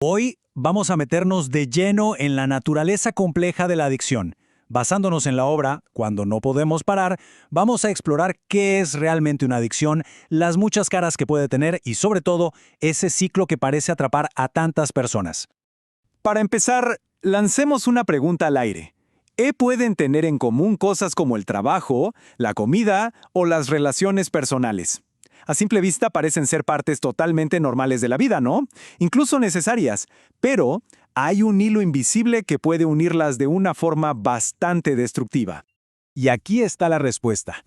Hoy vamos a meternos de lleno en la naturaleza compleja de la adicción. Basándonos en la obra, Cuando no podemos parar, vamos a explorar qué es realmente una adicción, las muchas caras que puede tener y, sobre todo, ese ciclo que parece atrapar a tantas personas. Para empezar, lancemos una pregunta al aire. ¿Pueden tener en común cosas como el trabajo, la comida o las relaciones personales? A simple vista parecen ser partes totalmente normales de la vida, ¿no? Incluso necesarias. Pero hay un hilo invisible que puede unirlas de una forma bastante destructiva. Y aquí está la respuesta.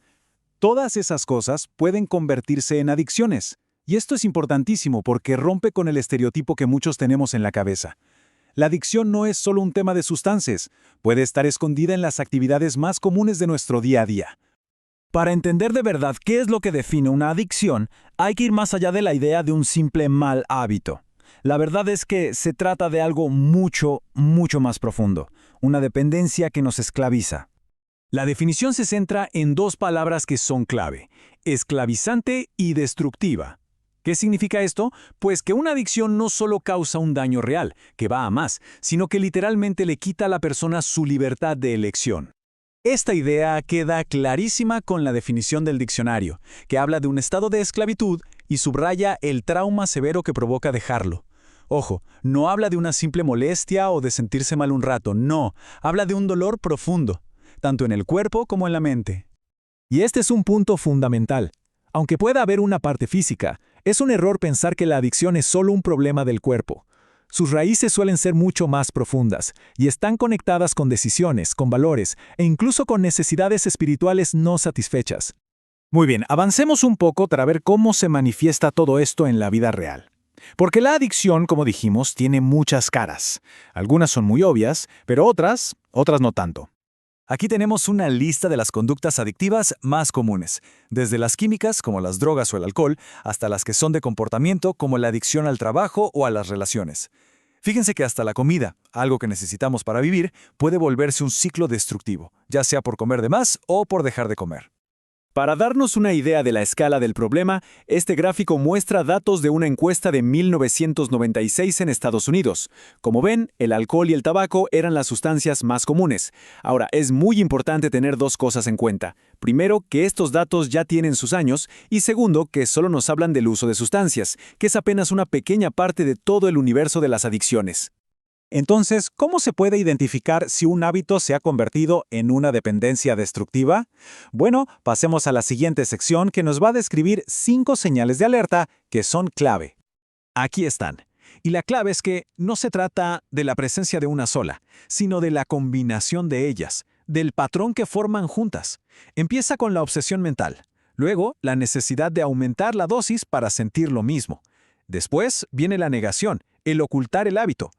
Todas esas cosas pueden convertirse en adicciones. Y esto es importantísimo porque rompe con el estereotipo que muchos tenemos en la cabeza. La adicción no es solo un tema de sustancias, puede estar escondida en las actividades más comunes de nuestro día a día. Para entender de verdad qué es lo que define una adicción, hay que ir más allá de la idea de un simple mal hábito. La verdad es que se trata de algo mucho más profundo, una dependencia que nos esclaviza. La definición se centra en dos palabras que son clave: esclavizante y destructiva. ¿Qué significa esto? Pues que una adicción no solo causa un daño real, que va a más, sino que literalmente le quita a la persona su libertad de elección. Esta idea queda clarísima con la definición del diccionario, que habla de un estado de esclavitud y subraya el trauma severo que provoca dejarlo. Ojo, no habla de una simple molestia o de sentirse mal un rato, no, habla de un dolor profundo, tanto en el cuerpo como en la mente. Y este es un punto fundamental. Aunque pueda haber una parte física, es un error pensar que la adicción es solo un problema del cuerpo. Sus raíces suelen ser mucho más profundas y están conectadas con decisiones, con valores e incluso con necesidades espirituales no satisfechas. Muy bien, avancemos un poco para ver cómo se manifiesta todo esto en la vida real. Porque la adicción, como dijimos, tiene muchas caras. Algunas son muy obvias, pero otras no tanto. Aquí tenemos una lista de las conductas adictivas más comunes, desde las químicas, como las drogas o el alcohol, hasta las que son de comportamiento, como la adicción al trabajo o a las relaciones. Fíjense que hasta la comida, algo que necesitamos para vivir, puede volverse un ciclo destructivo, ya sea por comer de más o por dejar de comer. Para darnos una idea de la escala del problema, este gráfico muestra datos de una encuesta de 1996 en Estados Unidos. Como ven, el alcohol y el tabaco eran las sustancias más comunes. Ahora, es muy importante tener dos cosas en cuenta. Primero, que estos datos ya tienen sus años, y segundo, que solo nos hablan del uso de sustancias, que es apenas una pequeña parte de todo el universo de las adicciones. Entonces, ¿cómo se puede identificar si un hábito se ha convertido en una dependencia destructiva? Bueno, pasemos a la siguiente sección que nos va a describir 5 señales de alerta que son clave. Aquí están. Y la clave es que no se trata de la presencia de una sola, sino de la combinación de ellas, del patrón que forman juntas. Empieza con la obsesión mental, luego la necesidad de aumentar la dosis para sentir lo mismo. Después viene la negación, el ocultar el hábito.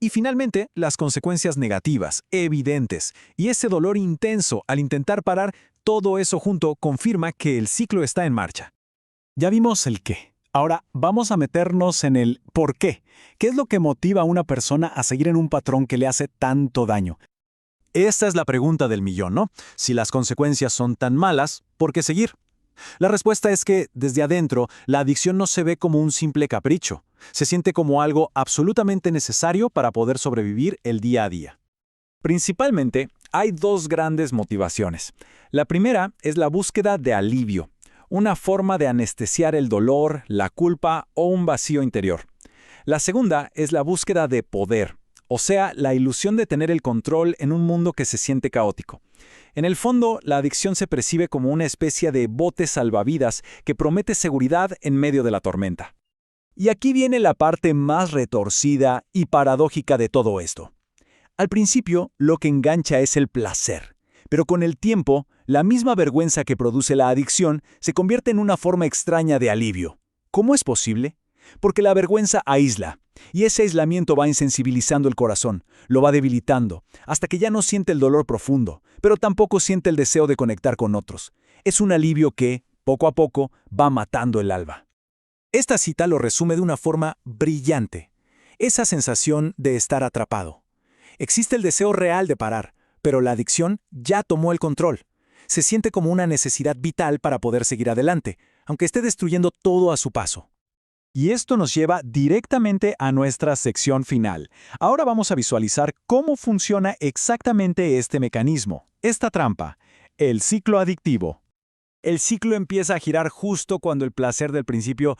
Y finalmente, las consecuencias negativas, evidentes, y ese dolor intenso al intentar parar, todo eso junto confirma que el ciclo está en marcha. Ya vimos el qué. Ahora vamos a meternos en el por qué. ¿Qué es lo que motiva a una persona a seguir en un patrón que le hace tanto daño? Esta es la pregunta del millón, ¿no? Si las consecuencias son tan malas, ¿por qué seguir? La respuesta es que, desde adentro, la adicción no se ve como un simple capricho. Se siente como algo absolutamente necesario para poder sobrevivir el día a día. Principalmente, hay dos grandes motivaciones. La primera es la búsqueda de alivio, una forma de anestesiar el dolor, la culpa o un vacío interior. La segunda es la búsqueda de poder, o sea, la ilusión de tener el control en un mundo que se siente caótico. En el fondo, la adicción se percibe como una especie de bote salvavidas que promete seguridad en medio de la tormenta. Y aquí viene la parte más retorcida y paradójica de todo esto. Al principio, lo que engancha es el placer, pero con el tiempo, la misma vergüenza que produce la adicción se convierte en una forma extraña de alivio. ¿Cómo es posible? Porque la vergüenza aísla, y ese aislamiento va insensibilizando el corazón, lo va debilitando, hasta que ya no siente el dolor profundo, pero tampoco siente el deseo de conectar con otros. Es un alivio que, poco a poco, va matando el alma. Esta cita lo resume de una forma brillante. Esa sensación de estar atrapado. Existe el deseo real de parar, pero la adicción ya tomó el control. Se siente como una necesidad vital para poder seguir adelante, aunque esté destruyendo todo a su paso. Y esto nos lleva directamente a nuestra sección final. Ahora vamos a visualizar cómo funciona exactamente este mecanismo, esta trampa, el ciclo adictivo. El ciclo empieza a girar justo cuando el placer del principio,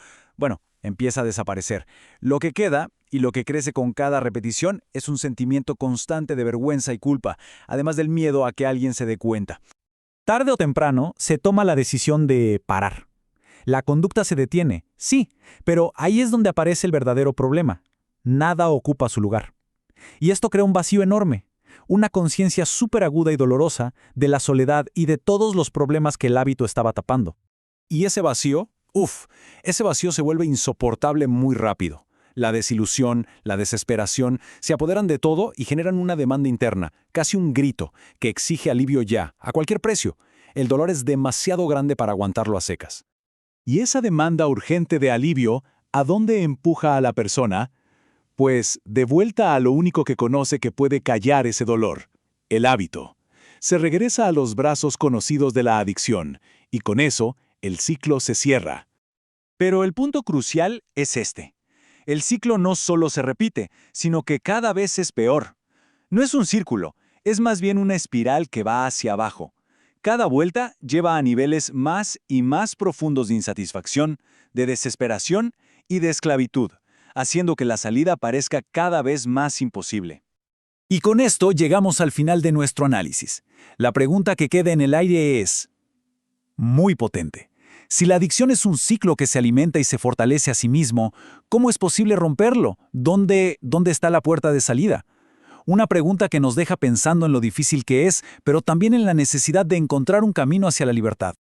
empieza a desaparecer. Lo que queda, y lo que crece con cada repetición, es un sentimiento constante de vergüenza y culpa, además del miedo a que alguien se dé cuenta. Tarde o temprano, se toma la decisión de parar. La conducta se detiene, sí, pero ahí es donde aparece el verdadero problema. Nada ocupa su lugar. Y esto crea un vacío enorme, una conciencia súper aguda y dolorosa de la soledad y de todos los problemas que el hábito estaba tapando. Y ese vacío, ese vacío se vuelve insoportable muy rápido. La desilusión, la desesperación, se apoderan de todo y generan una demanda interna, casi un grito, que exige alivio ya, a cualquier precio. El dolor es demasiado grande para aguantarlo a secas. Y esa demanda urgente de alivio, ¿a dónde empuja a la persona? Pues de vuelta a lo único que conoce que puede callar ese dolor, el hábito. Se regresa a los brazos conocidos de la adicción, y con eso, el ciclo se cierra. Pero el punto crucial es este. El ciclo no solo se repite, sino que cada vez es peor. No es un círculo, es más bien una espiral que va hacia abajo. Cada vuelta lleva a niveles más y más profundos de insatisfacción, de desesperación y de esclavitud, haciendo que la salida parezca cada vez más imposible. Y con esto llegamos al final de nuestro análisis. La pregunta que queda en el aire es muy potente. Si la adicción es un ciclo que se alimenta y se fortalece a sí mismo, ¿cómo es posible romperlo? ¿Dónde está la puerta de salida? Una pregunta que nos deja pensando en lo difícil que es, pero también en la necesidad de encontrar un camino hacia la libertad.